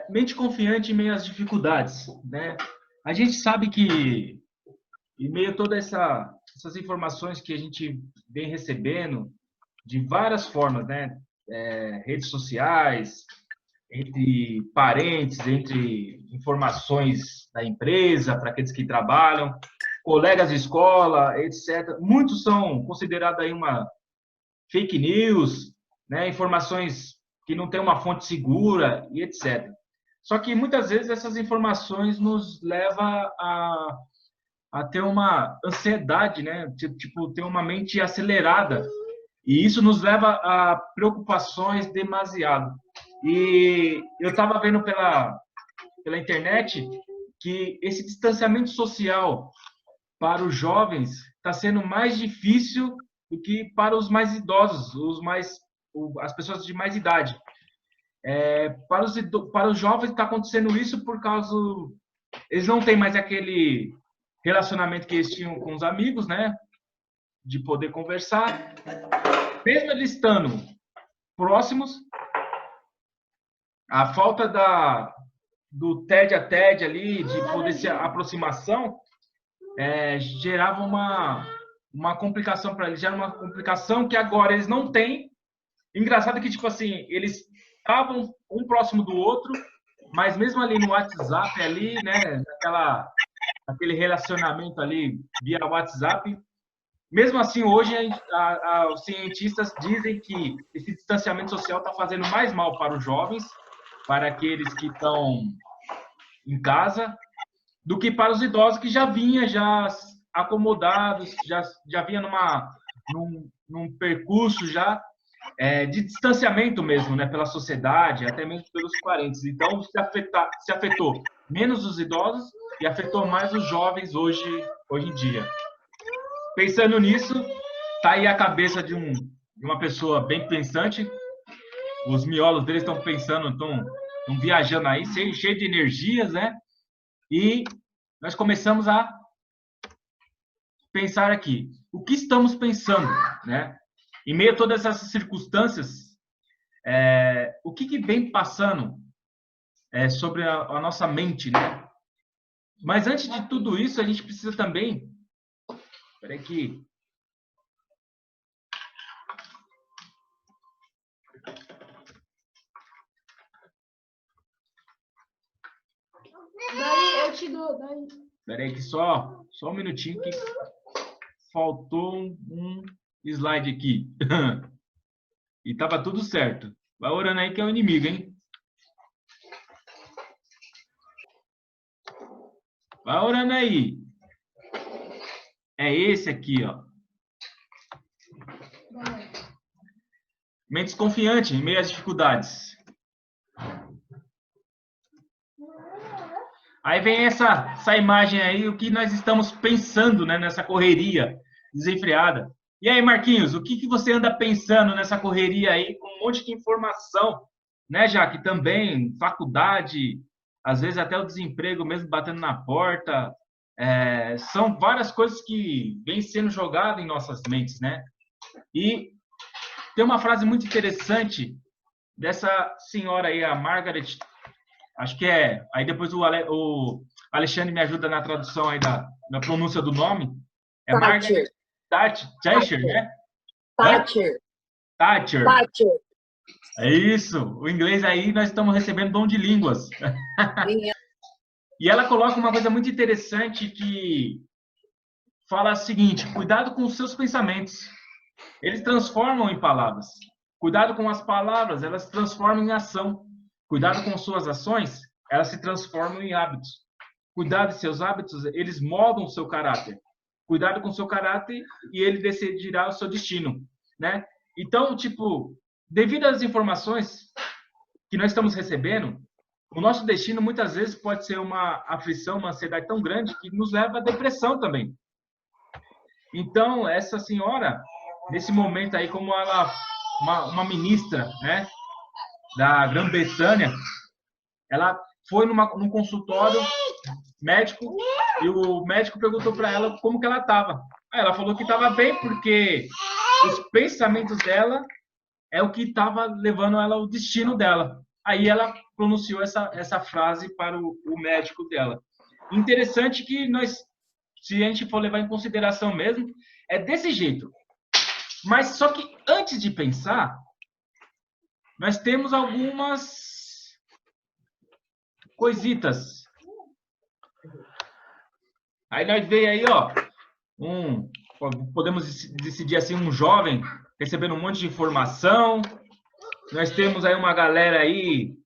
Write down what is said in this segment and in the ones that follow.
Mente confiante em meio às dificuldades, né? A gente sabe que, em meio a todas essas informações que a gente vem recebendo, de várias formas, né? Redes sociais, entre parentes, entre informações da empresa, para aqueles que trabalham, colegas de escola, etc. Muitos são considerados aí uma fake news, né? Informações que não têm uma fonte segura e etc. Só que muitas vezes essas informações nos levam a ter uma ansiedade, né? Tipo, ter uma mente acelerada. E isso nos leva a preocupações demasiado. E eu estava vendo pela internet que esse distanciamento social para os jovens está sendo mais difícil do que para os mais idosos, as pessoas de mais idade. Para os jovens está acontecendo isso por causa eles não têm mais aquele relacionamento que eles tinham com os amigos, né? De poder conversar, mesmo eles estando próximos, a falta do TED a TED ali, de poder se aproximação, gerava uma complicação para eles, gera uma complicação que agora eles não têm. Engraçado que, tipo assim, eles estavam um próximo do outro, mas mesmo ali no WhatsApp, ali, né, aquele relacionamento ali via WhatsApp, mesmo assim, hoje os cientistas dizem que esse distanciamento social está fazendo mais mal para os jovens, para aqueles que estão em casa, do que para os idosos que já vinham já acomodados, já vinha num percurso já de distanciamento mesmo, né, pela sociedade, até mesmo pelos parentes. Então, se afetou menos os idosos e afetou mais os jovens hoje em dia. Pensando nisso, tá aí a cabeça de uma pessoa bem pensante. Os miolos deles estão pensando, estão viajando aí, cheio de energias, né? E nós começamos a pensar aqui, o que estamos pensando, né? Em meio a todas essas circunstâncias, o que vem passando sobre a nossa mente, né? Mas antes de tudo isso, a gente precisa também... Espera aqui. Daí eu te dou, daí. Espera aí que só um minutinho que faltou um slide aqui. E tava tudo certo. Vai orando aí que é o inimigo, hein? Vai orando aí. É esse aqui, ó. Mente confiante em meio às dificuldades. Aí vem essa imagem aí, o que nós estamos pensando, né, nessa correria desenfreada. E aí, Marquinhos, o que você anda pensando nessa correria aí, com um monte de informação, né, Jaque? Também, faculdade, às vezes até o desemprego mesmo batendo na porta. São várias coisas que vêm sendo jogadas em nossas mentes, né? E tem uma frase muito interessante dessa senhora aí, a Margaret, acho que é. Aí depois o Alexandre me ajuda na tradução aí da pronúncia do nome. É Margaret Thatcher, né? Thatcher. Thatcher. Thatcher. É isso. O inglês aí nós estamos recebendo dom de línguas. E ela coloca uma coisa muito interessante que fala o seguinte: cuidado com os seus pensamentos. Eles transformam em palavras. Cuidado com as palavras, elas se transformam em ação. Cuidado com suas ações, elas se transformam em hábitos. Cuidado de seus hábitos, eles moldam o seu caráter. Cuidado com o seu caráter e ele decidirá o seu destino, né? Então, tipo, devido às informações que nós estamos recebendo, o nosso destino muitas vezes pode ser uma aflição, uma ansiedade tão grande que nos leva à depressão também. Então, essa senhora, nesse momento aí, como ela, uma ministra, né, da Grã-Bretanha, ela foi num consultório médico e o médico perguntou para ela como que ela estava. Ela falou que estava bem porque os pensamentos dela é o que estava levando ela ao destino dela. Aí ela pronunciou essa frase para o médico dela. Interessante que nós, se a gente for levar em consideração mesmo, é desse jeito. Mas só que antes de pensar, nós temos algumas coisitas. Aí nós vemos aí, ó, podemos decidir assim, um jovem recebendo um monte de informação. Nós temos aí uma galera aí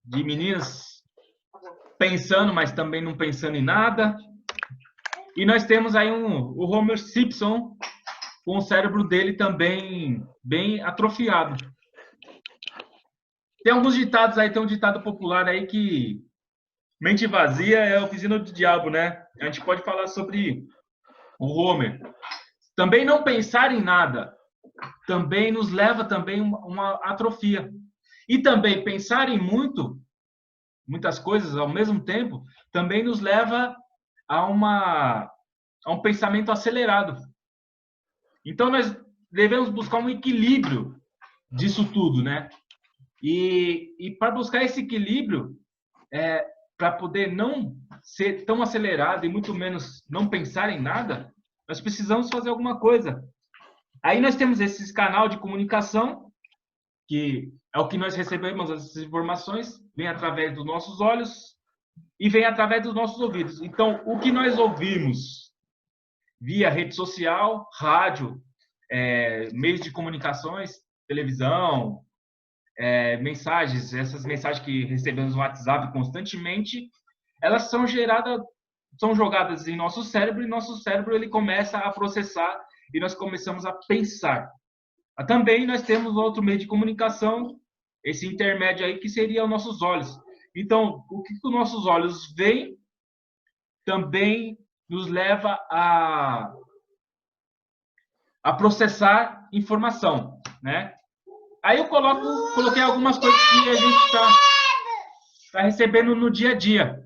de meninas pensando, mas também não pensando em nada. E nós temos aí o Homer Simpson com o cérebro dele também bem atrofiado. Tem alguns ditados aí, tem um ditado popular aí que mente vazia é a oficina do diabo, né? A gente pode falar sobre o Homer. Também não pensar em nada também nos leva também uma atrofia. E também pensar em muitas coisas ao mesmo tempo, também nos leva a um pensamento acelerado. Então nós devemos buscar um equilíbrio disso tudo, né? E para buscar esse equilíbrio, para poder não ser tão acelerado e muito menos não pensar em nada, nós precisamos fazer alguma coisa. Aí nós temos esse canal de comunicação, que é o que nós recebemos as informações, vem através dos nossos olhos e vem através dos nossos ouvidos. Então, o que nós ouvimos via rede social, rádio, meios de comunicações, televisão, mensagens, essas mensagens que recebemos no WhatsApp constantemente, elas são jogadas em nosso cérebro e nosso cérebro ele começa a processar e nós começamos a pensar. Também nós temos outro meio de comunicação, esse intermédio aí que seria os nossos olhos. Então, o que os nossos olhos veem também nos leva a processar informação, né? Aí eu coloquei algumas coisas que a gente está recebendo no dia a dia.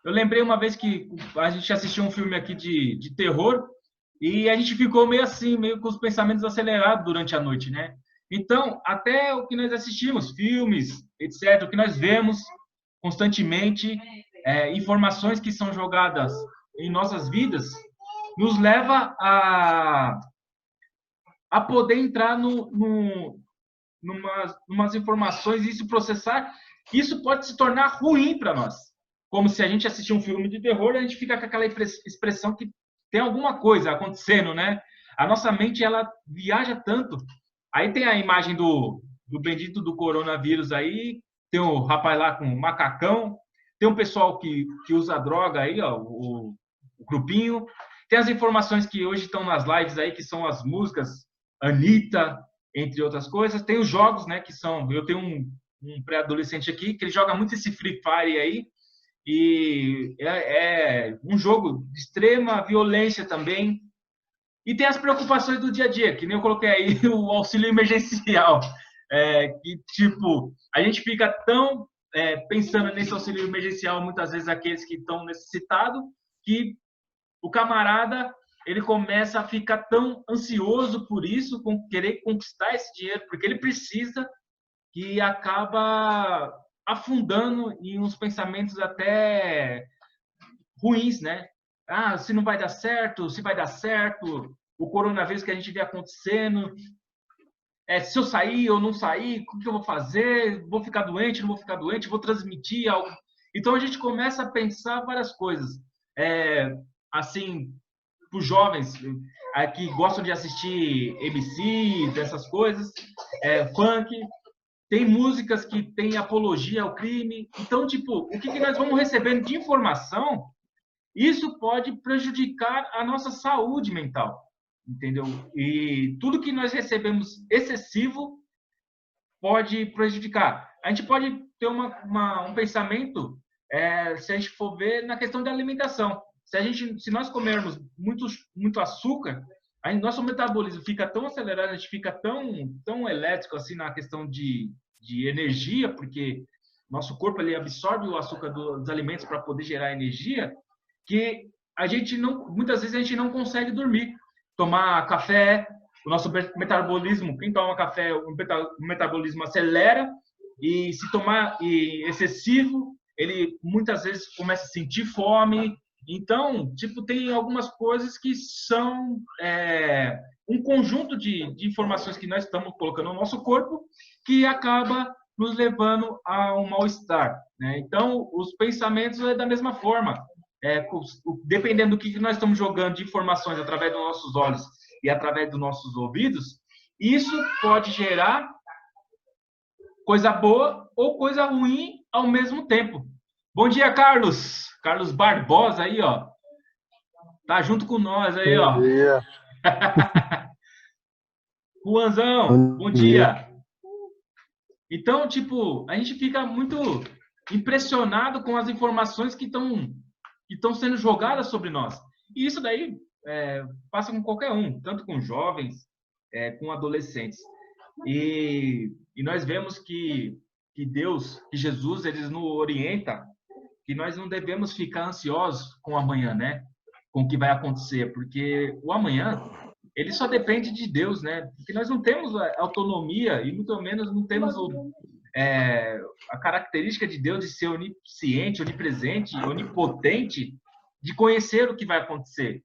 Eu lembrei uma vez que a gente assistiu um filme aqui de terror e a gente ficou meio assim, meio com os pensamentos acelerados durante a noite, né? Então, até o que nós assistimos, filmes, etc., o que nós vemos constantemente, informações que são jogadas em nossas vidas, nos leva a poder entrar numas informações e se processar. Isso pode se tornar ruim para nós. Como se a gente assistir um filme de terror, a gente fica com aquela expressão que tem alguma coisa acontecendo, né? A nossa mente, ela viaja tanto. Aí tem a imagem do bendito do coronavírus aí, tem o rapaz lá com o macacão, tem um pessoal que usa droga aí, ó, o grupinho. Tem as informações que hoje estão nas lives aí, que são as músicas Anitta, entre outras coisas. Tem os jogos, né, que são... Eu tenho um pré-adolescente aqui, que ele joga muito esse Free Fire aí, e é um jogo de extrema violência também. E tem as preocupações do dia a dia, que nem eu coloquei aí o auxílio emergencial. Que, tipo, a gente fica tão pensando nesse auxílio emergencial, muitas vezes aqueles que estão necessitados, que o camarada ele começa a ficar tão ansioso por isso, com querer conquistar esse dinheiro, porque ele precisa, que acaba afundando em uns pensamentos até ruins, né? Ah, se não vai dar certo, se vai dar certo, o coronavírus que a gente vê acontecendo, se eu sair ou não sair, o que eu vou fazer? Vou ficar doente, não vou ficar doente, vou transmitir algo. Então a gente começa a pensar várias coisas. Assim, para os jovens que gostam de assistir MC, dessas coisas, funk, tem músicas que tem apologia ao crime. Então, tipo, o que nós vamos recebendo de informação, isso pode prejudicar a nossa saúde mental, entendeu? E tudo que nós recebemos excessivo pode prejudicar. A gente pode ter um pensamento, se a gente for ver, na questão da alimentação. Se nós comermos muito açúcar, nosso metabolismo fica tão acelerado, a gente fica tão elétrico assim na questão de energia, porque nosso corpo ele absorve o açúcar dos alimentos para poder gerar energia, que muitas vezes a gente não consegue dormir. Tomar café, o nosso metabolismo, quem toma café, o metabolismo acelera, e se tomar excessivo, ele muitas vezes começa a sentir fome. Então, tipo, tem algumas coisas que são um conjunto de informações que nós estamos colocando no nosso corpo que acaba nos levando a um mal-estar, né? Então, os pensamentos é da mesma forma. Dependendo do que nós estamos jogando de informações através dos nossos olhos e através dos nossos ouvidos, isso pode gerar coisa boa ou coisa ruim ao mesmo tempo. Bom dia, Carlos. Carlos Barbosa aí, ó. Tá junto com nós aí, Bom ó. dia. Juanzão, bom dia. dia. Então, tipo, a gente fica muito impressionado com as informações que estão sendo jogadas sobre nós. E isso daí passa com qualquer um, tanto com jovens, com adolescentes. E nós vemos que Deus, que Jesus, eles nos orienta que nós não devemos ficar ansiosos com o amanhã, né? Com o que vai acontecer, porque o amanhã, ele só depende de Deus, né? Porque nós não temos autonomia e muito menos não temos a característica de Deus de ser onisciente, onipresente, onipotente, de conhecer o que vai acontecer.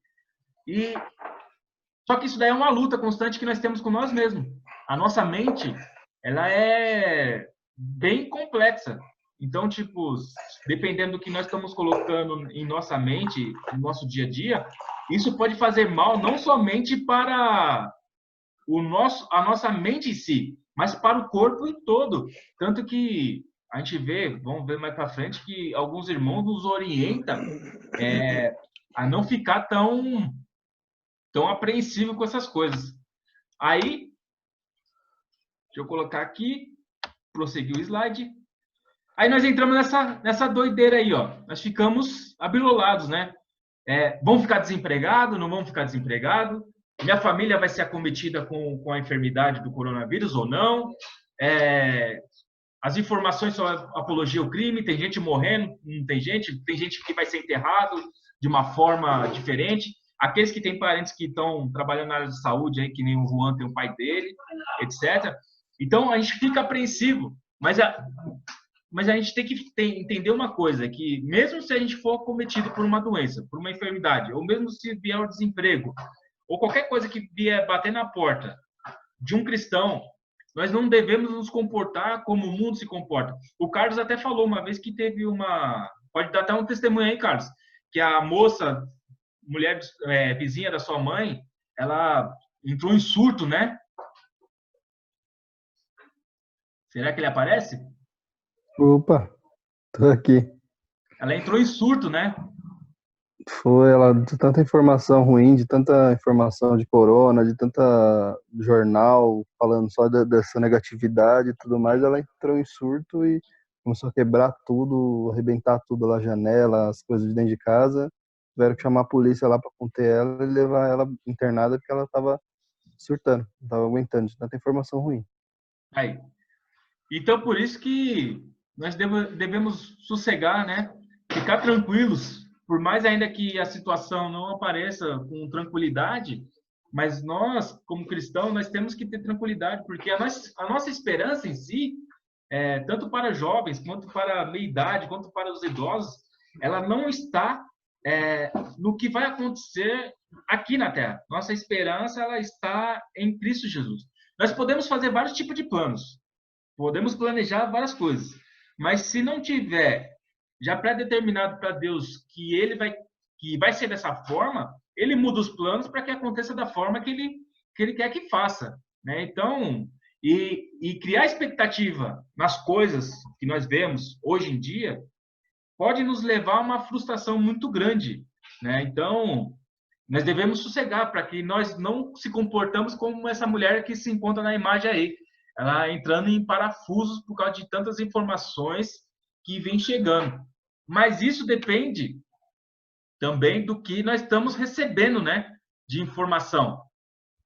Só que isso daí é uma luta constante que nós temos com nós mesmos. A nossa mente, ela é bem complexa. Então, tipo, dependendo do que nós estamos colocando em nossa mente, no nosso dia a dia, isso pode fazer mal não somente para a nossa mente em si, mas para o corpo em todo. Tanto que a gente vê, vamos ver mais para frente, que alguns irmãos nos orientam a não ficar tão apreensivo com essas coisas. Aí, deixa eu colocar aqui, prosseguir o slide. Aí nós entramos nessa doideira aí, ó. Nós ficamos abilolados, né? Vamos ficar desempregados? Não vamos ficar desempregados? Minha família vai ser acometida com a enfermidade do coronavírus ou não? As informações só apologia ao crime, tem gente morrendo, não tem gente que vai ser enterrado de uma forma diferente. Aqueles que têm parentes que estão trabalhando na área de saúde, aí, que nem o Juan tem o pai dele, etc. Então, a gente fica apreensivo. Mas a gente tem que entender uma coisa, que mesmo se a gente for cometido por uma doença, por uma enfermidade, ou mesmo se vier o desemprego, ou qualquer coisa que vier bater na porta de um cristão, nós não devemos nos comportar como o mundo se comporta. O Carlos até falou uma vez que teve pode dar até um testemunho aí, Carlos, que a moça, mulher vizinha da sua mãe, ela entrou em surto, né? Será que ele aparece? Opa, tô aqui. Ela entrou em surto, né? Foi ela de tanta informação ruim, de tanta informação de corona, de tanta jornal falando só dessa negatividade e tudo mais, ela entrou em surto e começou a quebrar tudo, arrebentar tudo lá, janela, as coisas de dentro de casa. Tiveram que chamar a polícia lá para conter ela e levar ela internada porque ela tava surtando, não tava aguentando de tanta informação ruim. Aí. Então, por isso que nós devemos sossegar, né? Ficar tranquilos, por mais ainda que a situação não apareça com tranquilidade, mas nós, como cristãos, nós temos que ter tranquilidade, porque a nossa esperança em si, tanto para jovens, quanto para a meia-idade, quanto para os idosos, ela não está no que vai acontecer aqui na Terra. Nossa esperança, ela está em Cristo Jesus. Nós podemos fazer vários tipos de planos, podemos planejar várias coisas, mas se não tiver já pré-determinado para Deus que vai ser dessa forma, ele muda os planos para que aconteça da forma que ele quer que faça, né? Então, e criar expectativa nas coisas que nós vemos hoje em dia pode nos levar a uma frustração muito grande, né? Então, nós devemos sossegar para que nós não se comportamos como essa mulher que se encontra na imagem aí, ela entrando em parafusos por causa de tantas informações que vêm chegando. Mas isso depende também do que nós estamos recebendo, né, de informação.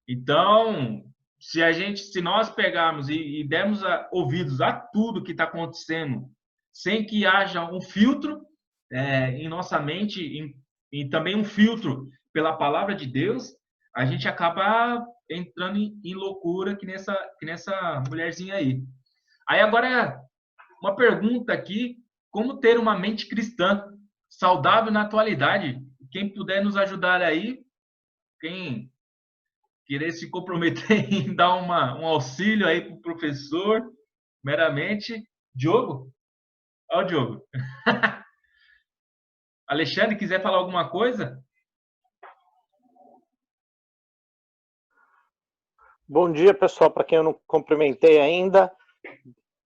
Então, se nós pegarmos e dermos ouvidos a tudo que está acontecendo, sem que haja um filtro em nossa mente e também um filtro pela palavra de Deus, a gente acaba entrando em loucura que nessa mulherzinha aí. Aí agora, uma pergunta aqui, como ter uma mente cristã saudável na atualidade? Quem puder nos ajudar aí, quem querer se comprometer em dar um auxílio aí para o professor, meramente. Diogo? Ó, o Diogo. Alexandre, quiser falar alguma coisa? Bom dia, pessoal. Para quem eu não cumprimentei ainda,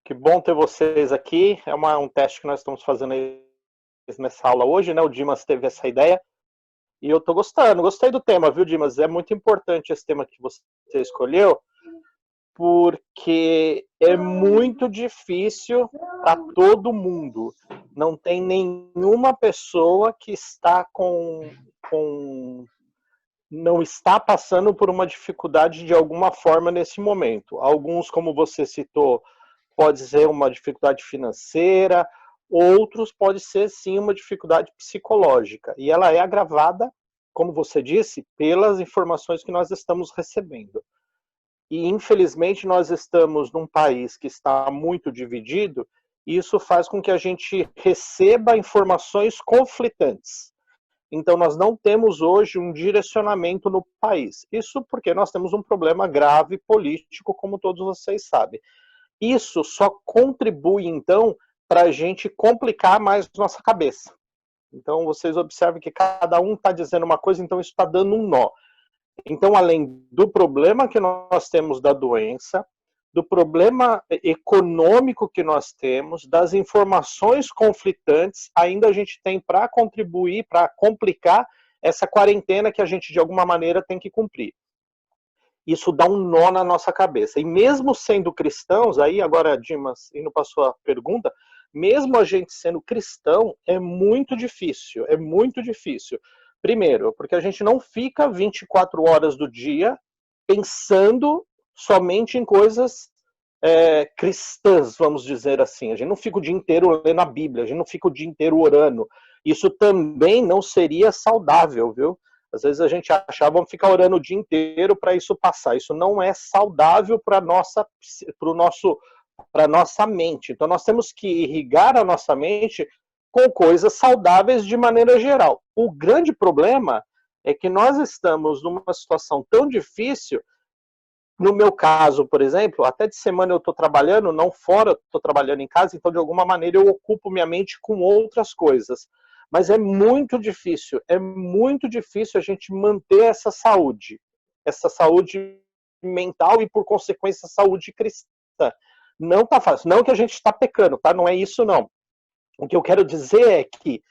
que bom ter vocês aqui. É um teste que nós estamos fazendo aí nessa aula hoje, né? O Dimas teve essa ideia e eu estou gostando. Gostei do tema, viu, Dimas? É muito importante esse tema que você escolheu, porque é muito difícil para todo mundo. Não tem nenhuma pessoa que está não está passando por uma dificuldade de alguma forma nesse momento. Alguns, como você citou, pode ser uma dificuldade financeira, outros pode ser sim uma dificuldade psicológica. E ela é agravada, como você disse, pelas informações que nós estamos recebendo. E infelizmente nós estamos num país que está muito dividido, e isso faz com que a gente receba informações conflitantes. Então, nós não temos hoje um direcionamento no país. Isso porque nós temos um problema grave político, como todos vocês sabem. Isso só contribui, então, para a gente complicar mais nossa cabeça. Então, vocês observam que cada um está dizendo uma coisa, então isso está dando um nó. Então, além do problema que nós temos da doença, do problema econômico que nós temos, das informações conflitantes, ainda a gente tem para contribuir, para complicar essa quarentena que a gente, de alguma maneira, tem que cumprir. Isso dá um nó na nossa cabeça. E mesmo sendo cristãos, aí agora, Dimas, indo para a sua pergunta, mesmo a gente sendo cristão, é muito difícil, é muito difícil. Primeiro, porque a gente não fica 24 horas do dia pensando somente em coisas cristãs, vamos dizer assim. A gente não fica o dia inteiro lendo a Bíblia, a gente não fica o dia inteiro orando. Isso também não seria saudável, viu? Às vezes a gente acha, vamos ficar orando o dia inteiro para isso passar. Isso não é saudável para a nossa mente. Então nós temos que irrigar a nossa mente com coisas saudáveis de maneira geral. O grande problema é que nós estamos numa situação tão difícil. No meu caso, por exemplo, até de semana eu estou trabalhando, não fora, estou trabalhando em casa, então de alguma maneira eu ocupo minha mente com outras coisas. Mas é muito difícil a gente manter essa saúde mental e, por consequência, saúde cristã. Não tá fácil. Não que a gente está pecando, tá? Não é isso, não. O que eu quero dizer é que,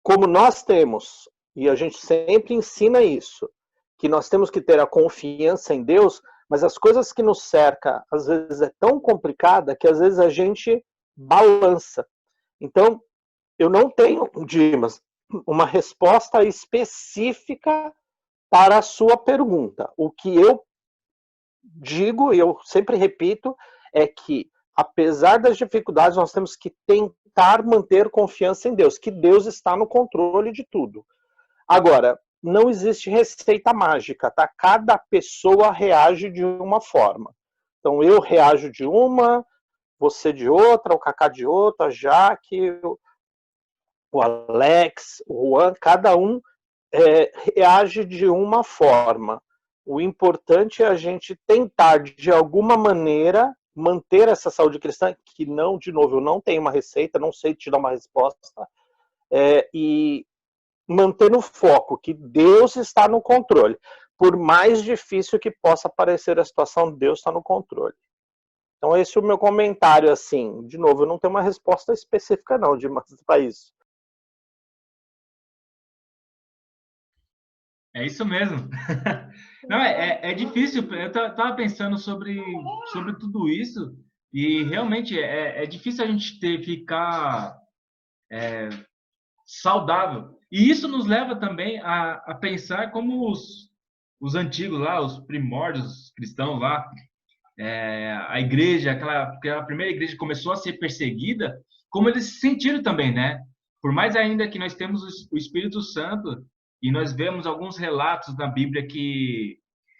como nós temos, e a gente sempre ensina isso, que nós temos que ter a confiança em Deus, mas as coisas que nos cercam, às vezes, é tão complicada que, às vezes, a gente balança. Então, eu não tenho, Dimas, uma resposta específica para a sua pergunta. O que eu digo, e eu sempre repito, é que, apesar das dificuldades, nós temos que tentar manter confiança em Deus, que Deus está no controle de tudo. Agora, não existe receita mágica, tá? Cada pessoa reage de uma forma. Então, eu reajo de uma, você de outra, o Cacá de outra, a Jaque, o Alex, o Juan, cada um reage de uma forma. O importante é a gente tentar, de alguma maneira, manter essa saúde cristã, que não, de novo, eu não tenho uma receita, não sei te dar uma resposta, e manter no foco que Deus está no controle. Por mais difícil que possa parecer a situação, Deus está no controle. Então esse é o meu comentário, assim. De novo, eu não tenho uma resposta específica não, para isso. É isso mesmo. Não, é difícil. Eu estava pensando sobre tudo isso e realmente é difícil a gente ficar saudável. E isso nos leva também a pensar como os antigos lá, os primórdios cristãos lá, a igreja, aquela primeira igreja que começou a ser perseguida, como eles se sentiram também, né? Por mais ainda que nós temos o Espírito Santo e nós vemos alguns relatos na Bíblia que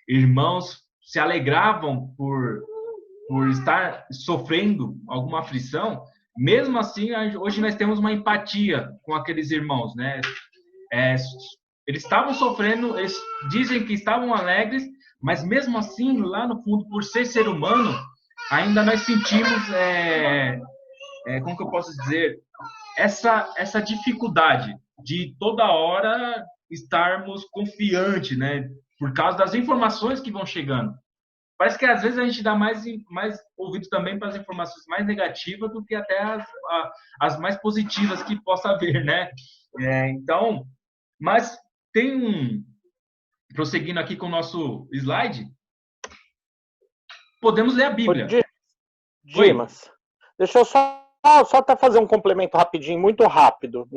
irmãos se alegravam por estar sofrendo alguma aflição, mesmo assim, hoje nós temos uma empatia com aqueles irmãos, né? Eles estavam sofrendo, eles dizem que estavam alegres, mas mesmo assim, lá no fundo, por ser humano, ainda nós sentimos, como que eu posso dizer, essa dificuldade de toda hora estarmos confiantes, né? Por causa das informações que vão chegando. Parece que às vezes a gente dá mais ouvido também para as informações mais negativas do que até as mais positivas que possa haver, né? Então, mas prosseguindo aqui com o nosso slide, podemos ler a Bíblia. Dimas, deixa eu só até fazer um complemento rapidinho, muito rápido,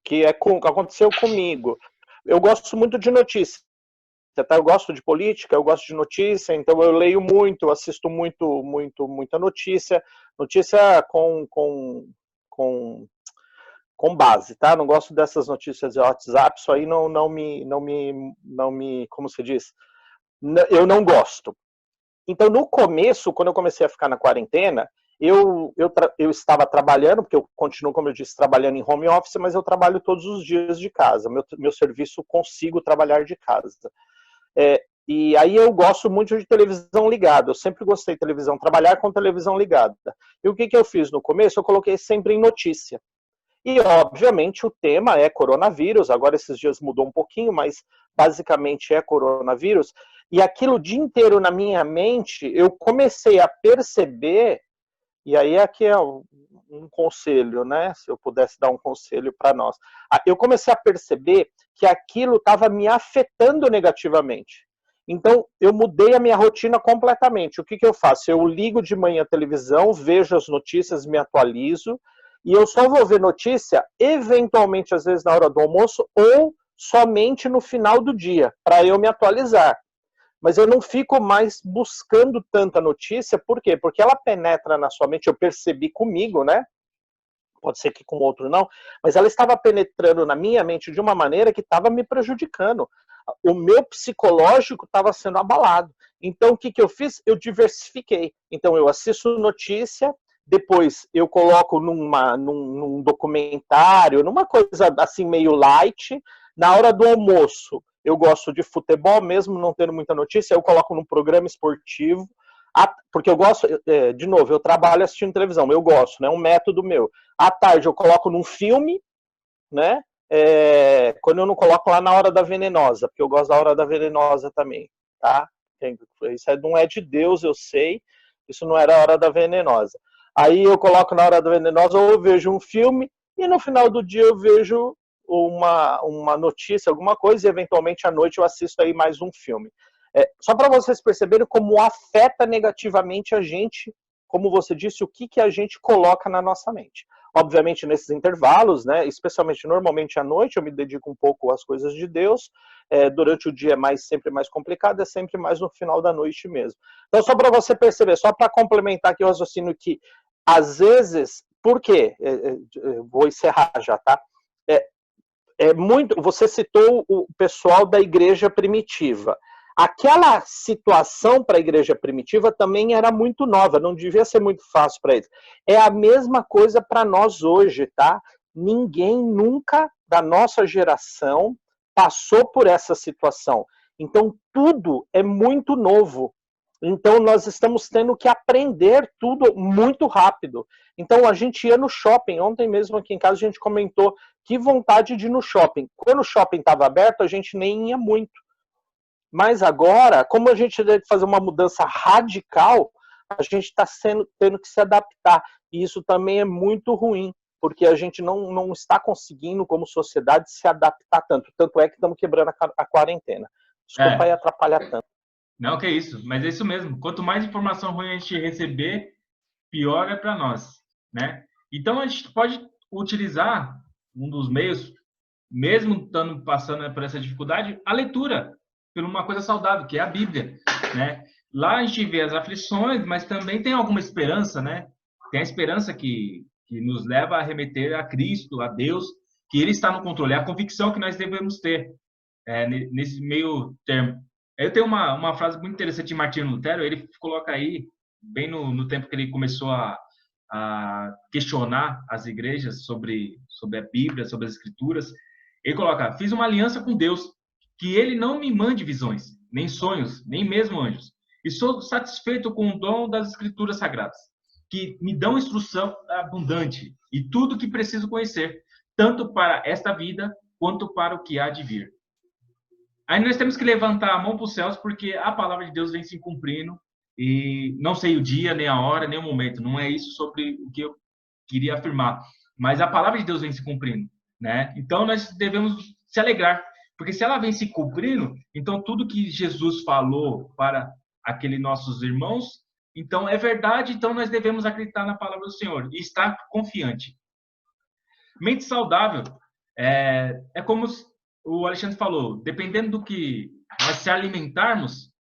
que aconteceu comigo. Eu gosto muito de notícia. Eu gosto de política, eu gosto de notícia, então eu leio muito, assisto muita notícia com base, tá? Não gosto dessas notícias de WhatsApp, isso aí não me, como se diz? Eu não gosto. Então, no começo, quando eu comecei a ficar na quarentena, eu estava trabalhando, porque eu continuo, como eu disse, trabalhando em home office, mas eu trabalho todos os dias de casa. Meu serviço, consigo trabalhar de casa. E aí eu gosto muito de televisão ligada. Eu sempre gostei de televisão, trabalhar com televisão ligada. E o que eu fiz no começo? Eu coloquei sempre em notícia. E, obviamente, o tema é coronavírus. Agora, esses dias mudou um pouquinho, mas basicamente é coronavírus. E aquilo o dia inteiro na minha mente, eu comecei a perceber, e aí aqui é um conselho, né? Se eu pudesse dar um conselho para nós. Eu comecei a perceber que aquilo estava me afetando negativamente. Então, eu mudei a minha rotina completamente. O que eu faço? Eu ligo de manhã a televisão, vejo as notícias, me atualizo, e eu só vou ver notícia, eventualmente, às vezes, na hora do almoço, ou somente no final do dia, para eu me atualizar. Mas eu não fico mais buscando tanta notícia, por quê? Porque ela penetra na sua mente, eu percebi comigo, né? Pode ser que com outro não, mas ela estava penetrando na minha mente de uma maneira que estava me prejudicando. O meu psicológico estava sendo abalado. Então, o que eu fiz? Eu diversifiquei. Então, eu assisto notícia, depois eu coloco num documentário, numa coisa assim meio light. Na hora do almoço, eu gosto de futebol, mesmo não tendo muita notícia, eu coloco num programa esportivo, porque eu gosto, de novo, eu trabalho assistindo televisão, eu gosto, né, um método meu. À tarde eu coloco num filme, né, quando eu não coloco lá na Hora da Venenosa, porque eu gosto da Hora da Venenosa também, tá? Isso não é de Deus, eu sei, isso não era a Hora da Venenosa. Aí eu coloco na Hora da Venenosa, ou eu vejo um filme, e no final do dia eu vejo uma notícia, alguma coisa, e eventualmente à noite eu assisto aí mais um filme. Só para vocês perceberem como afeta negativamente a gente, como você disse, o que a gente coloca na nossa mente. Obviamente, nesses intervalos, né, especialmente normalmente à noite, eu me dedico um pouco às coisas de Deus. Durante o dia é sempre mais complicado, é sempre mais no final da noite mesmo. Então, só para você perceber, só para complementar aqui o raciocínio que, às vezes, por quê? Vou encerrar já, tá? Você citou o pessoal da igreja primitiva. Aquela situação para a igreja primitiva também era muito nova, não devia ser muito fácil para eles. É a mesma coisa para nós hoje, tá? Ninguém nunca da nossa geração passou por essa situação. Então, tudo é muito novo. Então, nós estamos tendo que aprender tudo muito rápido. Então, a gente ia no shopping. Ontem mesmo aqui em casa a gente comentou que vontade de ir no shopping. Quando o shopping estava aberto, a gente nem ia muito. Mas agora, como a gente deve fazer uma mudança radical, a gente está tendo que se adaptar. E isso também é muito ruim, porque a gente não está conseguindo, como sociedade, se adaptar tanto. Tanto é que estamos quebrando a quarentena. Desculpa aí atrapalhar tanto. Não, que isso, mas é isso mesmo. Quanto mais informação ruim a gente receber, pior é para nós, né? Então a gente pode utilizar um dos meios, mesmo estando passando por essa dificuldade, a leitura, por uma coisa saudável, que é a Bíblia, né? Lá a gente vê as aflições, mas também tem alguma esperança, né? Tem a esperança que nos leva a remeter a Cristo, a Deus, que Ele está no controle, é a convicção que nós devemos ter nesse meio termo. Eu tenho uma frase muito interessante de Martinho Lutero, ele coloca aí, bem no tempo que ele começou a questionar as igrejas sobre a Bíblia, sobre as Escrituras, ele coloca: fiz uma aliança com Deus, que ele não me mande visões, nem sonhos, nem mesmo anjos. E sou satisfeito com o dom das Escrituras Sagradas, que me dão instrução abundante e tudo que preciso conhecer, tanto para esta vida quanto para o que há de vir. Aí nós temos que levantar a mão para os céus, porque a palavra de Deus vem se cumprindo, e não sei o dia, nem a hora, nem o momento. Não é isso sobre o que eu queria afirmar, mas a palavra de Deus vem se cumprindo, né? Então nós devemos se alegrar, porque se ela vem se cumprindo, então tudo que Jesus falou para aqueles nossos irmãos, então é verdade, então nós devemos acreditar na palavra do Senhor e estar confiante. Mente saudável é como o Alexandre falou, dependendo do que nós se alimentarmos,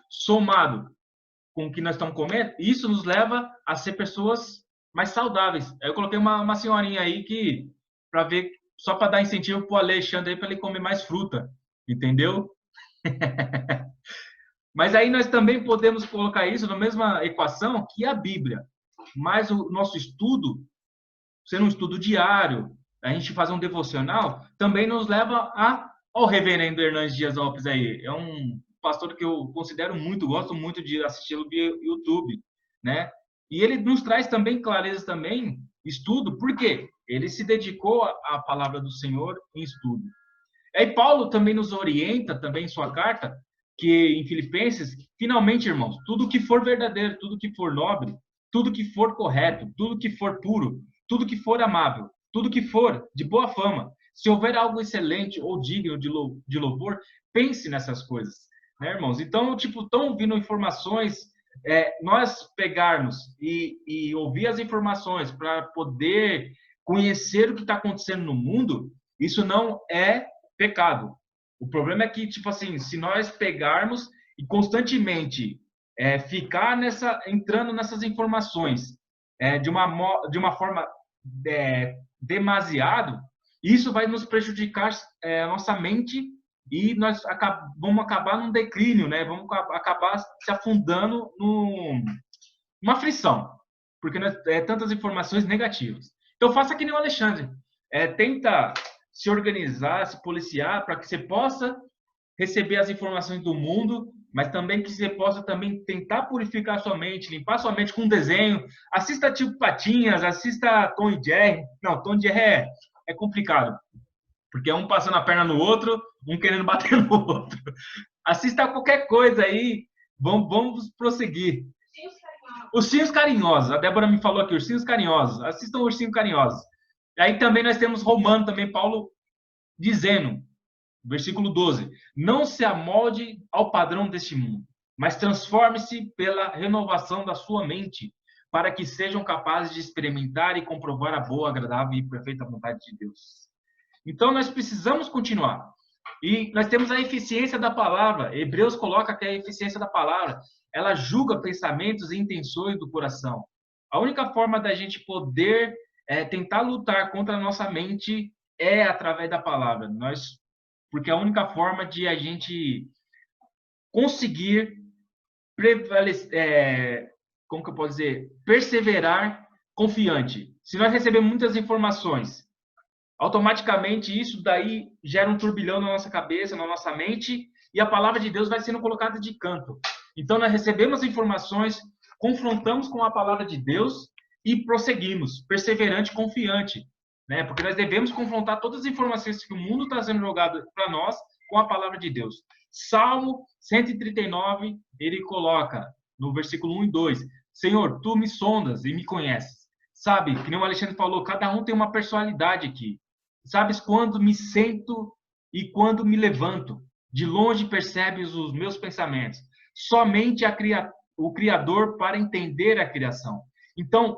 somado com o que nós estamos comendo, isso nos leva a ser pessoas mais saudáveis. Eu coloquei uma senhorinha aí que, para ver, só para dar incentivo para o Alexandre para ele comer mais fruta, entendeu? Mas aí nós também podemos colocar isso na mesma equação que a Bíblia. Mas o nosso estudo, sendo um estudo diário, a gente fazer um devocional, também nos leva ao reverendo Hernandes Dias Lopes aí. É um pastor que eu considero muito, gosto muito de assisti-lo via YouTube, né? E ele nos traz também clareza também, estudo, por quê? Ele se dedicou à palavra do Senhor em estudo. E Paulo também nos orienta, também em sua carta, que em Filipenses, finalmente, irmãos, tudo que for verdadeiro, tudo que for nobre, tudo que for correto, tudo que for puro, tudo que for amável, tudo que for de boa fama, se houver algo excelente ou digno de louvor, pense nessas coisas, né, irmãos? Então, tipo, estão vindo informações, nós pegarmos e ouvir as informações para poder conhecer o que está acontecendo no mundo, isso não é pecado. O problema é que, tipo assim, se nós pegarmos e constantemente ficar entrando nessas informações de uma forma demasiado, isso vai nos prejudicar a nossa mente e nós vamos acabar num declínio, né? Vamos acabar se afundando numa aflição, porque tantas informações negativas. Então faça que nem o Alexandre, tenta se organizar, se policiar para que você possa receber as informações do mundo, mas também que você possa também tentar purificar a sua mente, limpar a sua mente com um desenho. Assista Tipo Patinhas, assista Tom e Jerry. Não, Tom e Jerry é complicado, porque é um passando a perna no outro, um querendo bater no outro. Assista qualquer coisa aí, vamos prosseguir. Ursinhos Carinhosos, a Débora me falou aqui, Ursinhos Carinhosos, assistam Ursinhos Carinhosos. Aí também nós temos Romano, também Paulo dizendo, versículo 12, não se amolde ao padrão deste mundo, mas transforme-se pela renovação da sua mente, para que sejam capazes de experimentar e comprovar a boa, agradável e perfeita vontade de Deus. Então nós precisamos continuar. E nós temos a eficiência da palavra. Hebreus coloca que a eficiência da palavra, ela julga pensamentos e intenções do coração. A única forma da gente poder tentar lutar contra a nossa mente é através da palavra. Porque é a única forma de a gente conseguir prevalecer, como que eu posso dizer, perseverar confiante. Se nós recebemos muitas informações, automaticamente isso daí gera um turbilhão na nossa cabeça, na nossa mente, e a palavra de Deus vai sendo colocada de canto. Então nós recebemos informações, confrontamos com a palavra de Deus e prosseguimos, perseverante, confiante, né? Porque nós devemos confrontar todas as informações que o mundo está sendo jogado para nós com a palavra de Deus. Salmo 139, ele coloca no versículo 1 e 2, Senhor, tu me sondas e me conheces. Sabe, que nem o Alexandre falou, cada um tem uma personalidade aqui. Sabes quando me sento e quando me levanto. De longe percebes os meus pensamentos. Somente o Criador para entender a criação. Então,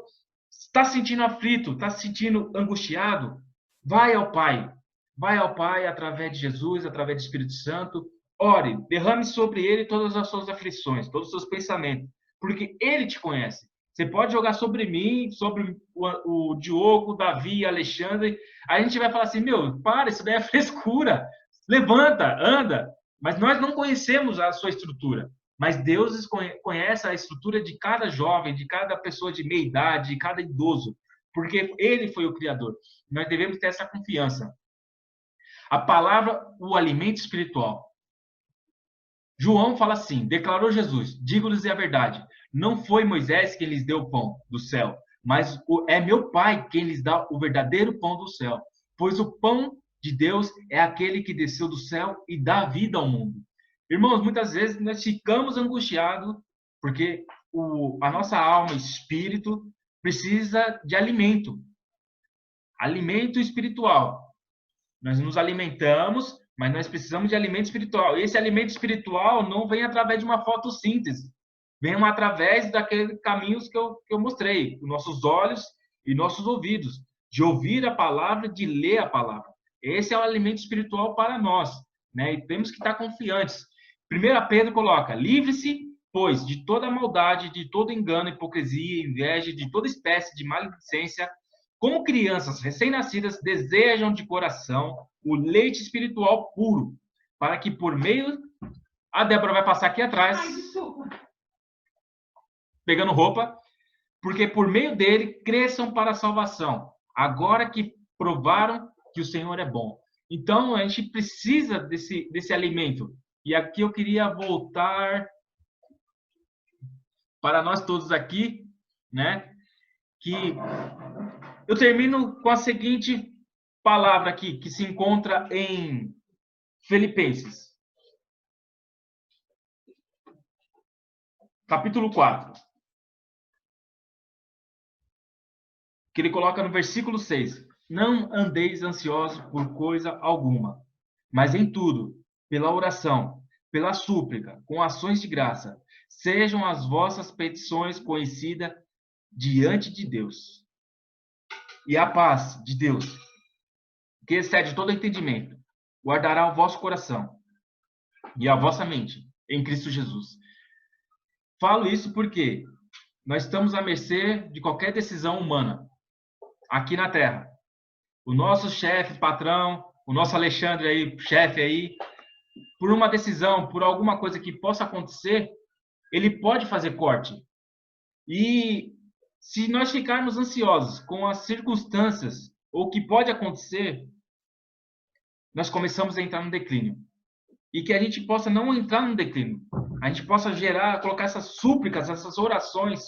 está se sentindo aflito, está se sentindo angustiado? Vai ao Pai. Vai ao Pai através de Jesus, através do Espírito Santo. Ore, derrame sobre ele todas as suas aflições, todos os seus pensamentos. Porque ele te conhece. Você pode jogar sobre mim, sobre o Diogo, Davi, Alexandre. Aí a gente vai falar assim, meu, para, isso daí é frescura. Levanta, anda. Mas nós não conhecemos a sua estrutura. Mas Deus conhece a estrutura de cada jovem, de cada pessoa de meia idade, de cada idoso, porque Ele foi o Criador. Nós devemos ter essa confiança. A palavra, o alimento espiritual. João fala assim, declarou Jesus, digo-lhes a verdade, não foi Moisés quem lhes deu o pão do céu, mas é meu Pai quem lhes dá o verdadeiro pão do céu. Pois o pão de Deus é aquele que desceu do céu e dá vida ao mundo. Irmãos, muitas vezes nós ficamos angustiados porque a nossa alma, espírito, precisa de alimento. Alimento espiritual. Nós nos alimentamos, mas nós precisamos de alimento espiritual. E esse alimento espiritual não vem através de uma fotossíntese. Vem através daqueles caminhos que eu mostrei. Os nossos olhos e nossos ouvidos. De ouvir a palavra, de ler a palavra. Esse é o alimento espiritual para nós. Né? E temos que estar confiantes. 1 Pedro coloca, livre-se, pois, de toda maldade, de todo engano, hipocrisia, inveja, de toda espécie de maledicência. Como crianças recém-nascidas desejam de coração o leite espiritual puro, para que por meio... A Débora vai passar aqui atrás, pegando roupa, porque por meio dele cresçam para a salvação, agora que provaram que o Senhor é bom. Então, a gente precisa desse alimento. E aqui eu queria voltar para nós todos aqui, né? Que eu termino com a seguinte palavra aqui, que se encontra em Filipenses. Capítulo 4. Que ele coloca no versículo 6. Não andeis ansiosos por coisa alguma, mas em tudo, pela oração, pela súplica, com ações de graça, sejam as vossas petições conhecidas diante de Deus. E a paz de Deus, que excede todo entendimento, guardará o vosso coração e a vossa mente em Cristo Jesus. Falo isso porque nós estamos à mercê de qualquer decisão humana aqui na Terra. O nosso chefe, patrão, o nosso Alexandre aí, chefe aí, por uma decisão, por alguma coisa que possa acontecer, ele pode fazer corte. E se nós ficarmos ansiosos com as circunstâncias ou o que pode acontecer, nós começamos a entrar no declínio. E que a gente possa não entrar no declínio. A gente possa colocar essas súplicas, essas orações